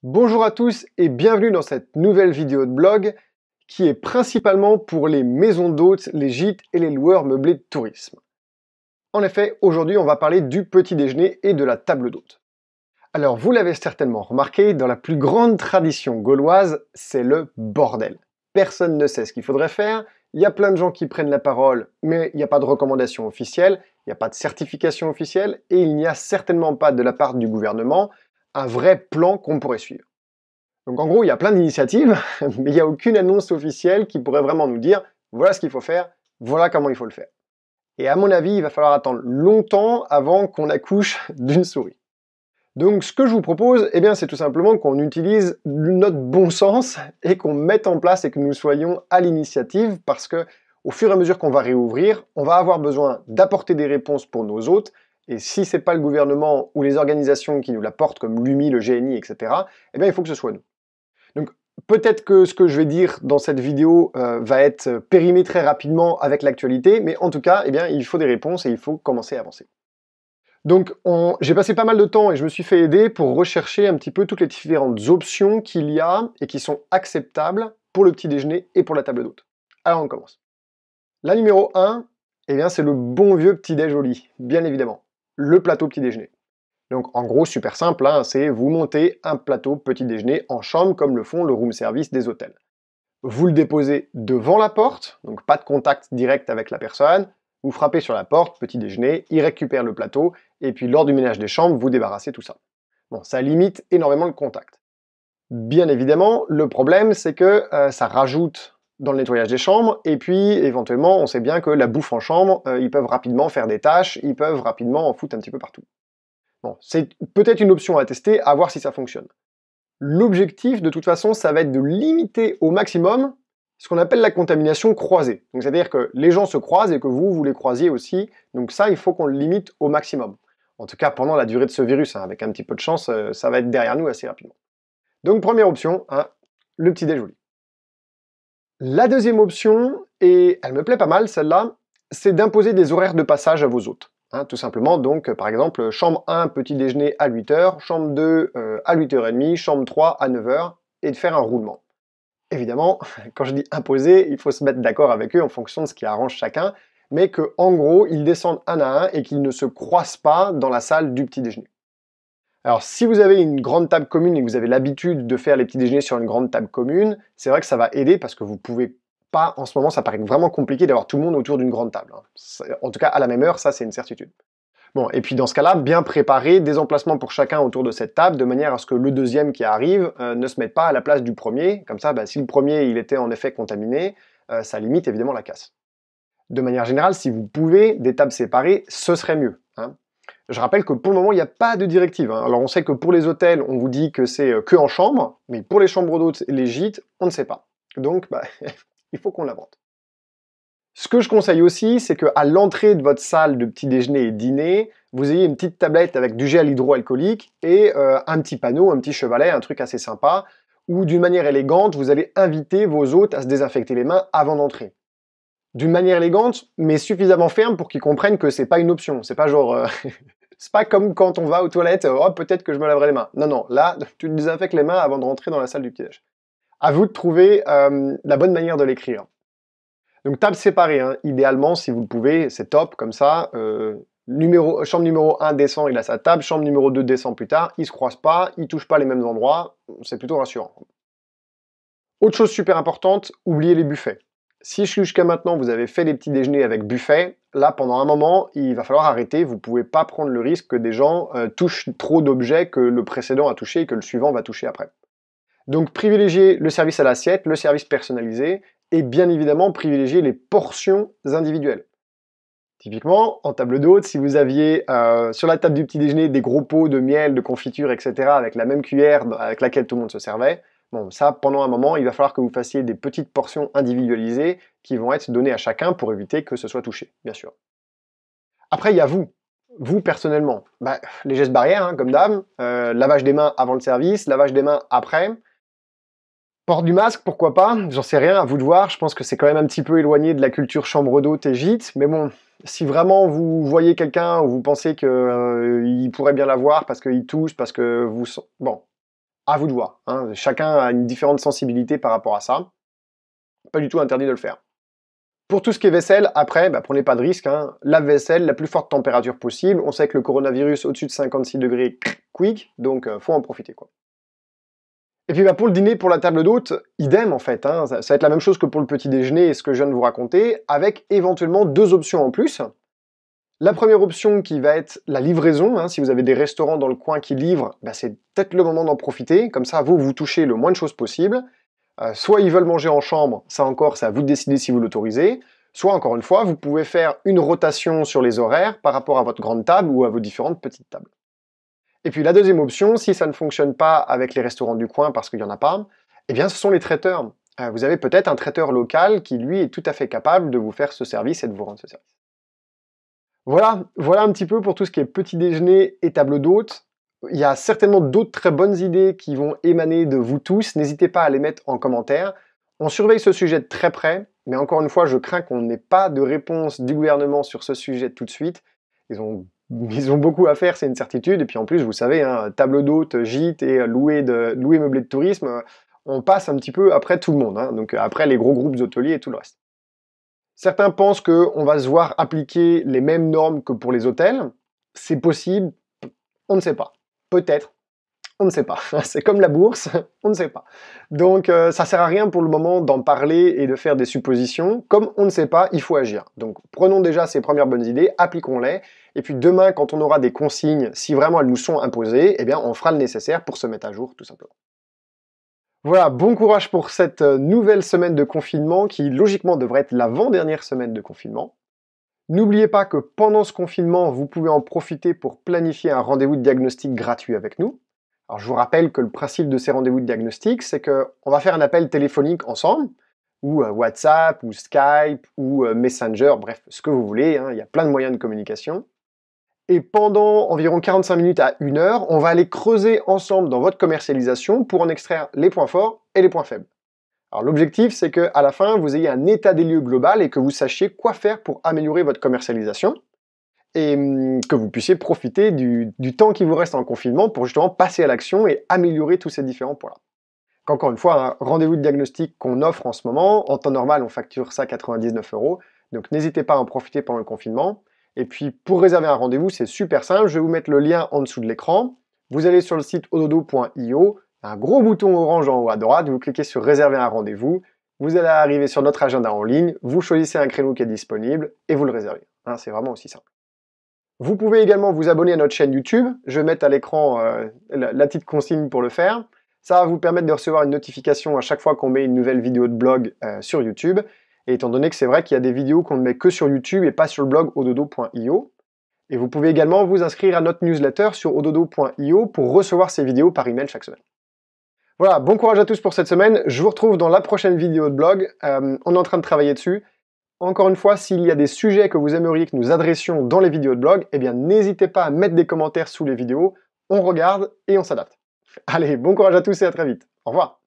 Bonjour à tous et bienvenue dans cette nouvelle vidéo de blog qui est principalement pour les maisons d'hôtes, les gîtes et les loueurs meublés de tourisme. En effet, aujourd'hui on va parler du petit déjeuner et de la table d'hôte. Alors vous l'avez certainement remarqué, dans la plus grande tradition gauloise, c'est le bordel. Personne ne sait ce qu'il faudrait faire, il y a plein de gens qui prennent la parole, mais il n'y a pas de recommandation officielle, il n'y a pas de certification officielle, et il n'y a certainement pas de la part du gouvernement un vrai plan qu'on pourrait suivre. Donc en gros, il y a plein d'initiatives, mais il n'y a aucune annonce officielle qui pourrait vraiment nous dire voilà ce qu'il faut faire, voilà comment il faut le faire. Et à mon avis, il va falloir attendre longtemps avant qu'on accouche d'une souris. Donc ce que je vous propose, c'est tout simplement qu'on utilise notre bon sens et qu'on mette en place et que nous soyons à l'initiative parce que au fur et à mesure qu'on va réouvrir, on va avoir besoin d'apporter des réponses pour nos hôtes. Et si c'est pas le gouvernement ou les organisations qui nous l'apportent, comme l'UMI, le GNI, etc., il faut que ce soit nous. Donc peut-être que ce que je vais dire dans cette vidéo va être périmé très rapidement avec l'actualité, mais en tout cas, il faut des réponses et il faut commencer à avancer. Donc j'ai passé pas mal de temps et je me suis fait aider pour rechercher un petit peu toutes les différentes options qu'il y a et qui sont acceptables pour le petit déjeuner et pour la table d'hôte. Alors on commence. La numéro 1, c'est le bon vieux petit déj au lit, bien évidemment. Le plateau petit déjeuner. Donc en gros, super simple, c'est vous montez un plateau petit déjeuner en chambre comme le font le room service des hôtels. Vous le déposez devant la porte, donc pas de contact direct avec la personne, vous frappez sur la porte, petit déjeuner, il récupère le plateau, et puis lors du ménage des chambres, vous débarrassez tout ça. Bon, ça limite énormément le contact. Bien évidemment, le problème c'est que ça rajoute dans le nettoyage des chambres, et puis éventuellement, on sait bien que la bouffe en chambre, ils peuvent rapidement faire des tâches, ils peuvent rapidement en foutre un petit peu partout. Bon, c'est peut-être une option à tester, à voir si ça fonctionne. L'objectif, de toute façon, ça va être de limiter au maximum ce qu'on appelle la contamination croisée. Donc, c'est-à-dire que les gens se croisent et que vous les croisiez aussi. Donc ça, il faut qu'on le limite au maximum. En tout cas, pendant la durée de ce virus, avec un petit peu de chance, ça va être derrière nous assez rapidement. Donc, première option, le petit déj au lit. La deuxième option, et elle me plaît pas mal celle-là, c'est d'imposer des horaires de passage à vos hôtes. Tout simplement, donc, par exemple, chambre 1, petit déjeuner à 8h, chambre 2 à 8h30, chambre 3 à 9h, et de faire un roulement. Évidemment, quand je dis imposer, il faut se mettre d'accord avec eux en fonction de ce qui arrange chacun, mais qu'en gros, ils descendent un à un et qu'ils ne se croisent pas dans la salle du petit déjeuner. Alors, si vous avez une grande table commune et que vous avez l'habitude de faire les petits déjeuners sur une grande table commune, c'est vrai que ça va aider parce que vous pouvez pas, en ce moment, ça paraît vraiment compliqué d'avoir tout le monde autour d'une grande table. En tout cas, à la même heure, ça c'est une certitude. Bon, et puis dans ce cas-là, bien préparer des emplacements pour chacun autour de cette table, de manière à ce que le deuxième qui arrive ne se mette pas à la place du premier. Comme ça, si le premier il était en effet contaminé, ça limite évidemment la casse. De manière générale, si vous pouvez, des tables séparées, ce serait mieux. Je rappelle que pour le moment, il n'y a pas de directive. Alors on sait que pour les hôtels, on vous dit que c'est que en chambre, mais pour les chambres d'hôtes et les gîtes, on ne sait pas. Donc, il faut qu'on l'invente. Ce que je conseille aussi, c'est qu'à l'entrée de votre salle de petit déjeuner et dîner, vous ayez une petite tablette avec du gel hydroalcoolique et un petit panneau, un petit chevalet, un truc assez sympa, où d'une manière élégante, vous allez inviter vos hôtes à se désinfecter les mains avant d'entrer. D'une manière élégante, mais suffisamment ferme pour qu'ils comprennent que c'est pas une option. C'est pas genre, c'est pas comme quand on va aux toilettes, oh peut-être que je me laverai les mains. Non, non, là, tu te désinfectes les mains avant de rentrer dans la salle du petit-déj. À vous de trouver la bonne manière de l'écrire. Donc table séparée, idéalement, si vous le pouvez, c'est top, comme ça. Chambre numéro 1 descend, il a sa table, chambre numéro 2 descend plus tard, ils se croisent pas, ils touchent pas les mêmes endroits, c'est plutôt rassurant. Autre chose super importante, oubliez les buffets. Si jusqu'à maintenant vous avez fait des petits déjeuners avec buffet, là pendant un moment, il va falloir arrêter, vous pouvez pas prendre le risque que des gens touchent trop d'objets que le précédent a touché et que le suivant va toucher après. Donc privilégiez le service à l'assiette, le service personnalisé, et bien évidemment privilégier les portions individuelles. Typiquement, en table d'hôte, si vous aviez sur la table du petit déjeuner des gros pots de miel, de confiture, etc., avec la même cuillère avec laquelle tout le monde se servait, bon, ça, pendant un moment, il va falloir que vous fassiez des petites portions individualisées qui vont être données à chacun pour éviter que ce soit touché, bien sûr. Après, il y a vous personnellement. Les gestes barrières, comme d'hab, lavage des mains avant le service, lavage des mains après. Port du masque, pourquoi pas, j'en sais rien, à vous de voir, je pense que c'est quand même un petit peu éloigné de la culture chambre d'hôte et gîte, mais bon, si vraiment vous voyez quelqu'un ou vous pensez qu'il pourrait bien l'avoir parce qu'il tousse, parce que vous... Bon, à vous de voir, hein. Chacun a une différente sensibilité par rapport à ça. Pas du tout interdit de le faire. Pour tout ce qui est vaisselle, après, prenez pas de risque, hein. Lave-vaisselle, la plus forte température possible. On sait que le coronavirus au-dessus de 56 degrés, quick, donc faut en profiter, quoi. Et puis pour le dîner, pour la table d'hôte, idem en fait, hein. Ça va être la même chose que pour le petit déjeuner et ce que je viens de vous raconter, avec éventuellement deux options en plus. La première option qui va être la livraison, hein. Si vous avez des restaurants dans le coin qui livrent, c'est peut-être le moment d'en profiter, comme ça vous touchez le moins de choses possible. Soit ils veulent manger en chambre, ça encore, c'est à vous de décider si vous l'autorisez. Soit, encore une fois, vous pouvez faire une rotation sur les horaires par rapport à votre grande table ou à vos différentes petites tables. Et puis la deuxième option, si ça ne fonctionne pas avec les restaurants du coin parce qu'il n'y en a pas, eh bien ce sont les traiteurs. Vous avez peut-être un traiteur local qui, lui, est tout à fait capable de vous faire ce service et de vous rendre ce service. Voilà un petit peu pour tout ce qui est petit déjeuner et table d'hôte. Il y a certainement d'autres très bonnes idées qui vont émaner de vous tous. N'hésitez pas à les mettre en commentaire. On surveille ce sujet de très près, mais encore une fois, je crains qu'on n'ait pas de réponse du gouvernement sur ce sujet tout de suite. Ils ont beaucoup à faire, c'est une certitude. Et puis en plus, vous savez, hein, table d'hôte, gîte et louer meublé de tourisme, on passe un petit peu après tout le monde, hein, donc après les gros groupes hôteliers et tout le reste. Certains pensent qu'on va se voir appliquer les mêmes normes que pour les hôtels. C'est possible, on ne sait pas. Peut-être, on ne sait pas. C'est comme la bourse, on ne sait pas. Donc ça sert à rien pour le moment d'en parler et de faire des suppositions. Comme on ne sait pas, il faut agir. Donc prenons déjà ces premières bonnes idées, appliquons-les, et puis demain, quand on aura des consignes, si vraiment elles nous sont imposées, eh bien on fera le nécessaire pour se mettre à jour, tout simplement. Voilà, bon courage pour cette nouvelle semaine de confinement qui, logiquement, devrait être l'avant-dernière semaine de confinement. N'oubliez pas que pendant ce confinement, vous pouvez en profiter pour planifier un rendez-vous de diagnostic gratuit avec nous. Alors je vous rappelle que le principe de ces rendez-vous de diagnostic, c'est qu'on va faire un appel téléphonique ensemble, ou WhatsApp, ou Skype, ou Messenger, bref, ce que vous voulez, hein, il y a plein de moyens de communication. Et pendant environ 45 minutes à 1 heure, on va aller creuser ensemble dans votre commercialisation pour en extraire les points forts et les points faibles. Alors l'objectif, c'est qu'à la fin, vous ayez un état des lieux global et que vous sachiez quoi faire pour améliorer votre commercialisation et que vous puissiez profiter du temps qui vous reste en confinement pour justement passer à l'action et améliorer tous ces différents points-là. Encore une fois, un rendez-vous de diagnostic qu'on offre en ce moment, en temps normal, on facture ça 99 €, donc n'hésitez pas à en profiter pendant le confinement. Et puis pour réserver un rendez-vous, c'est super simple, je vais vous mettre le lien en dessous de l'écran. Vous allez sur le site ododo.io, un gros bouton orange en haut à droite, vous cliquez sur réserver un rendez-vous, vous allez arriver sur notre agenda en ligne, vous choisissez un créneau qui est disponible et vous le réservez. Hein, c'est vraiment aussi simple. Vous pouvez également vous abonner à notre chaîne YouTube, je vais mettre à l'écran la petite consigne pour le faire. Ça va vous permettre de recevoir une notification à chaque fois qu'on met une nouvelle vidéo de blog sur YouTube. Et étant donné que c'est vrai qu'il y a des vidéos qu'on ne met que sur YouTube et pas sur le blog ododo.io. Et vous pouvez également vous inscrire à notre newsletter sur ododo.io pour recevoir ces vidéos par email chaque semaine. Voilà, bon courage à tous pour cette semaine. Je vous retrouve dans la prochaine vidéo de blog. On est en train de travailler dessus. Encore une fois, s'il y a des sujets que vous aimeriez que nous adressions dans les vidéos de blog, eh bien n'hésitez pas à mettre des commentaires sous les vidéos. On regarde et on s'adapte. Allez, bon courage à tous et à très vite. Au revoir.